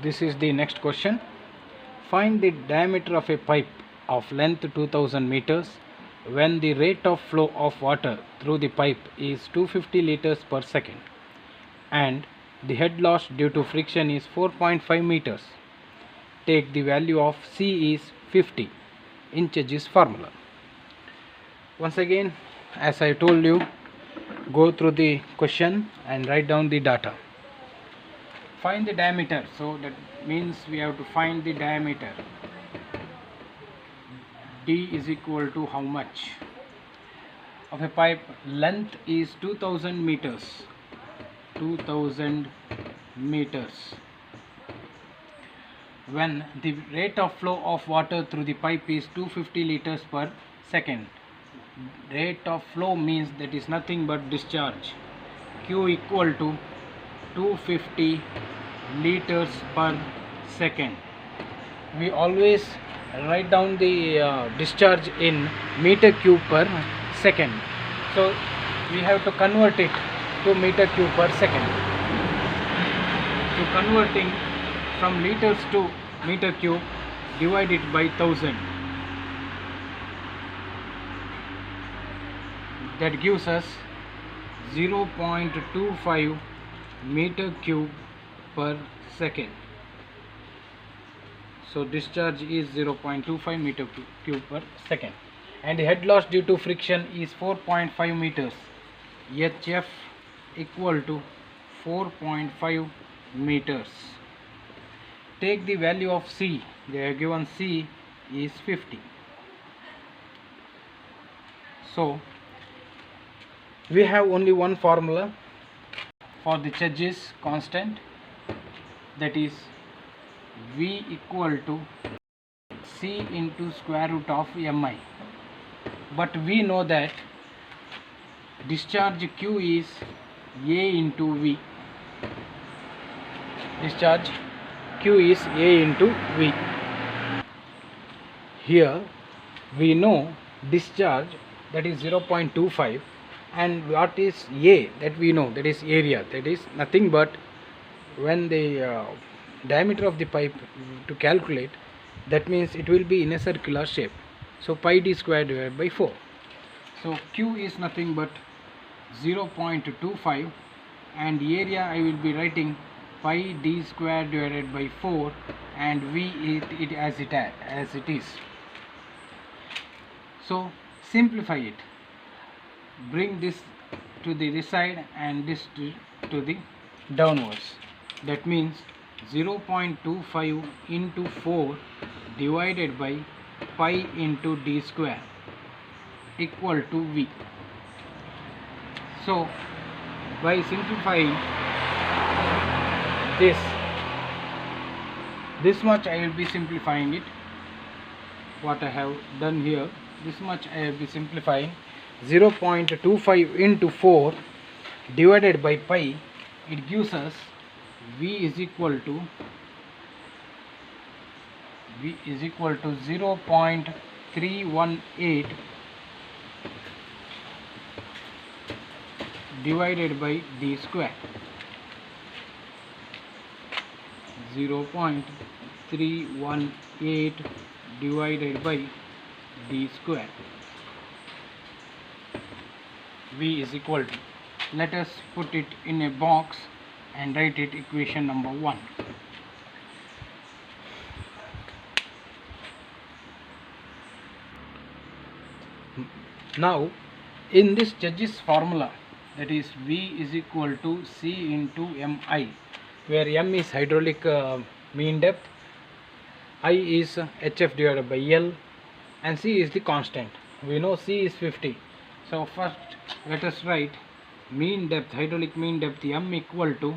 This is the next question. Find the diameter of a pipe of length 2000 meters when the rate of flow of water through the pipe is 250 liters per second and the head loss due to friction is 4.5 meters. Take the value of C is 50 in Cheggy's formula. Once again, as I told you, go through the question and write down the data. Find the diameter, so that means we have to find the diameter. D is equal to how much? Of a pipe length is 2000 meters. 2000 meters. When the rate of flow of water through the pipe is 250 liters per second. Rate of flow means that is nothing but discharge. Q equal to 250 liters per second. We always write down the discharge in meter cube per second. So we have to convert it to meter cube per second. So converting from liters to meter cube, divide it by 1000. That gives us 0.25 meter cube per second. So discharge is 0.25 meter cube per second, and the head loss due to friction is 4.5 meters. HF equal to 4.5 meters. Take the value of C. They have given C is 50. So we have only one formula for the Cheggy's constant, that is V equal to C into square root of Mi. But we know that discharge Q is A into V. Discharge Q is A into V. Here we know discharge, that is 0.25, and what is A, that we know, that is area, that is nothing but when the diameter of the pipe to calculate, that means it will be in a circular shape. So pi d square divided by 4. So Q is nothing but 0.25, and area I will be writing pi d square divided by 4, and V it as it is. So simplify it. Bring this to this side and this to the downwards. That means 0.25 into 4 divided by pi into d square equal to V. So by simplifying this much I will be simplifying it. What I have done here, this much I will be simplifying. 0.25 into 4 divided by pi, it gives us V is equal to 0.318 divided by d square. 0.318 divided by d square. V is equal to, let us put it in a box and write it equation number 1. Now in this Cheggy's formula, that is V is equal to C into Mi, where M is hydraulic mean depth, I is HF divided by L, and C is the constant. We know C is 50. So first let us write mean depth, hydraulic mean depth, M equal to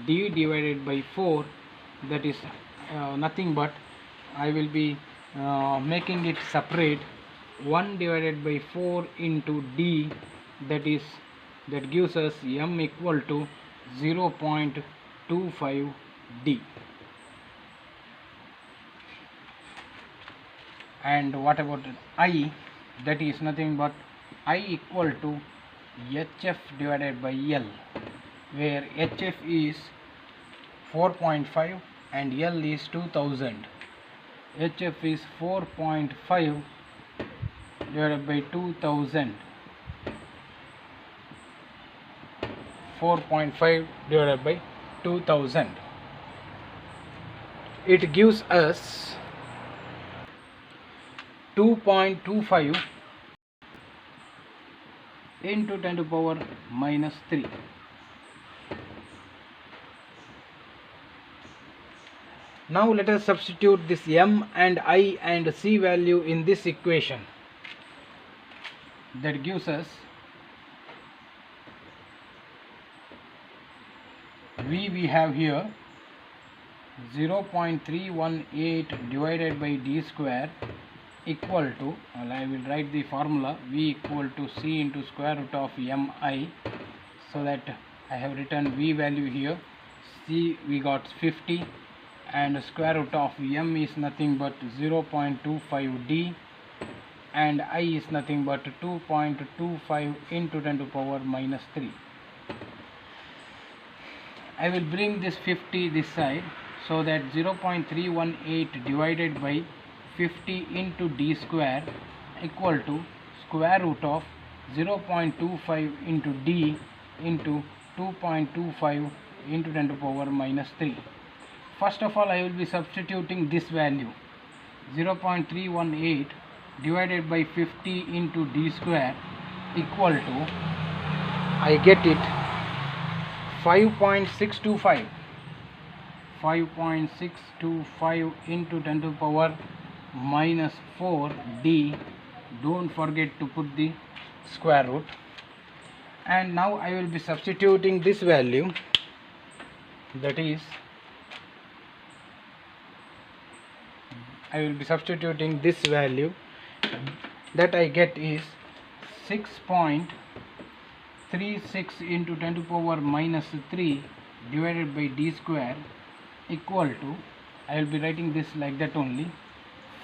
D divided by 4, that is nothing but I will be making it separate, 1 divided by 4 into D, that gives us M equal to 0.25 D. And what about I? That is nothing but I equal to HF divided by L, where HF is 4.5 and L is 2000. HF is 4.5 divided by 2000. 4.5 divided by 2000. It gives us 2.25 into 10 to the power minus 3. Now let us substitute this m and I and c value in this equation. That gives us V we have here 0.318 divided by d square equal to, well, I will write the formula, V equal to C into square root of mi, so that I have written V value here. C we got 50 and square root of m is nothing but 0.25d and I is nothing but 2.25 into 10 to the power minus 3. I will bring this 50 this side, so that 0.318 divided by 50 into d square equal to square root of 0.25 into d into 2.25 into 10 to the power minus 3. First of all, I will be substituting this value 0.318 divided by 50 into d square equal to, I get it 5.625 into 10 to the power minus 4d. Don't forget to put the square root. And now I will be substituting this value, that is I will be substituting this value, that I get is 6.36 into 10 to the power minus 3 divided by d square equal to, I will be writing this like that only,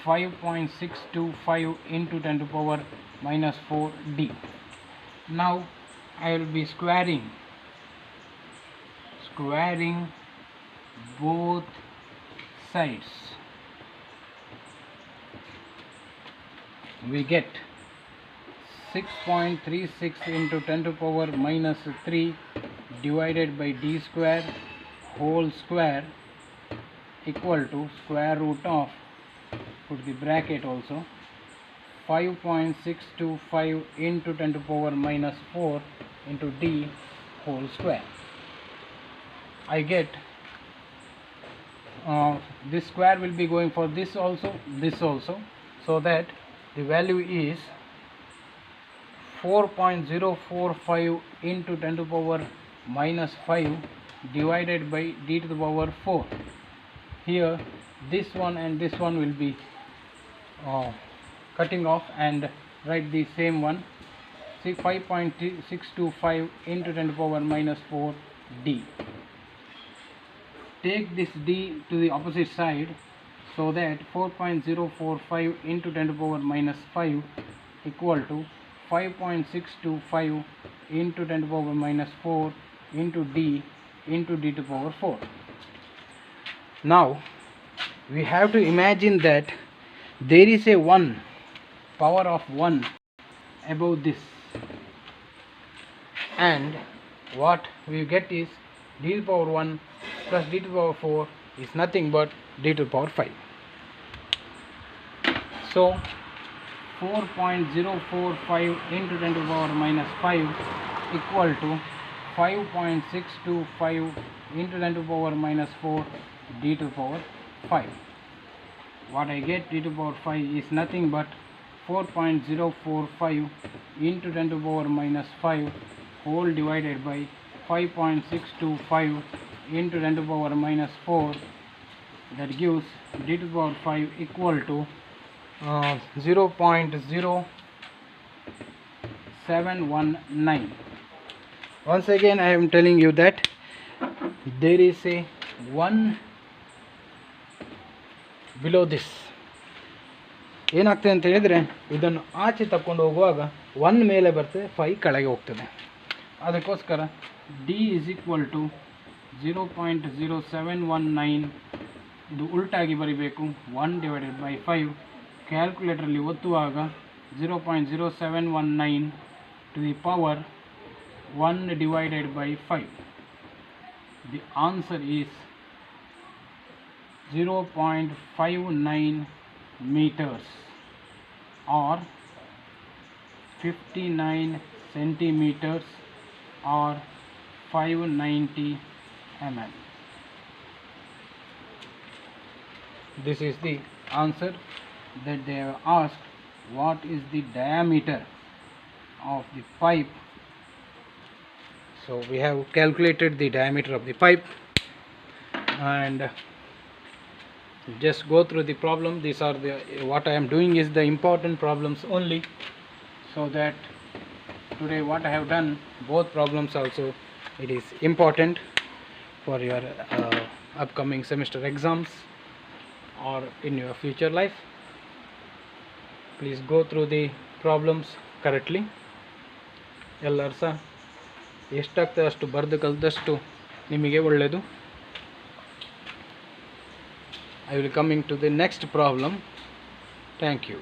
5.625 into 10 to the power minus 4d. Now I will be squaring both sides. We get 6.36 into 10 to the power minus 3 divided by d square whole square equal to square root of, put the bracket also, 5.625 into 10 to the power minus 4 into d whole square. I get this square will be going for this also, so that the value is 4.045 into 10 to the power minus 5 divided by d to the power 4. Here this one and this one will be cutting off and write the same one. See, 5.625 into 10 to the power minus 4 d. Take this d to the opposite side, so that 4.045 into 10 to the power minus 5 equal to 5.625 into 10 to the power minus 4 into d to the power 4. Now we have to imagine that there is a 1, power of 1 above this, and what we get is d to the power 1 plus d to the power 4 is nothing but d to the power 5. So 4.045 into 10 to the power minus 5 equal to 5.625 into 10 to the power minus 4 d to the power 5. What I get, d to the power 5 is nothing but 4.045 into 10 to the power minus 5 whole divided by 5.625 into 10 to the power minus 4. That gives d to the power 5 equal to 0.0719. Once again I am telling you that there is a 1 below this. ಏನಾಗ್ತದೆ ಅಂತ ಹೇಳಿದರೆ, ಇದನ್ನು ಆಚೆ ತಕೊಂಡು ಹೋಗುವಾಗ 1 ಮೇಲೆ ಬರ್ತದೆ, 5 ಕೆಳಗೆ ಹೋಗ್ತದೆ. ಅದಕ್ಕೋಸ್ಕರ d is equal to 0.0719 ಇದು ಉಲ್ಟಾಗಿ ಬರಿಬೇಕು. 1/5 ಕ್ಯಾಲ್ಕುಲೇಟರಲ್ಲಿ ಒತ್ತುವಾಗ 0.0719 to the power 1/5. The answer is 0.59 meters or 59 centimeters or 590 mm. This is the answer that they have asked. What is the diameter of the pipe? So we have calculated the diameter of the pipe and just go through the problem. These are the what I am doing is the important problems only, so that today what I have done, both problems also, it is important for your upcoming semester exams or in your future life. Please go through the problems correctly. ಎಲ್ಲರೂ ಸಹ ಎಷ್ಟಾಗ್ತದೆ ಅಷ್ಟು ಬರೆದು ಕಲಿತಷ್ಟು ನಿಮಗೆ ಒಳ್ಳೆಯದು. I will coming to the next problem. Thank you.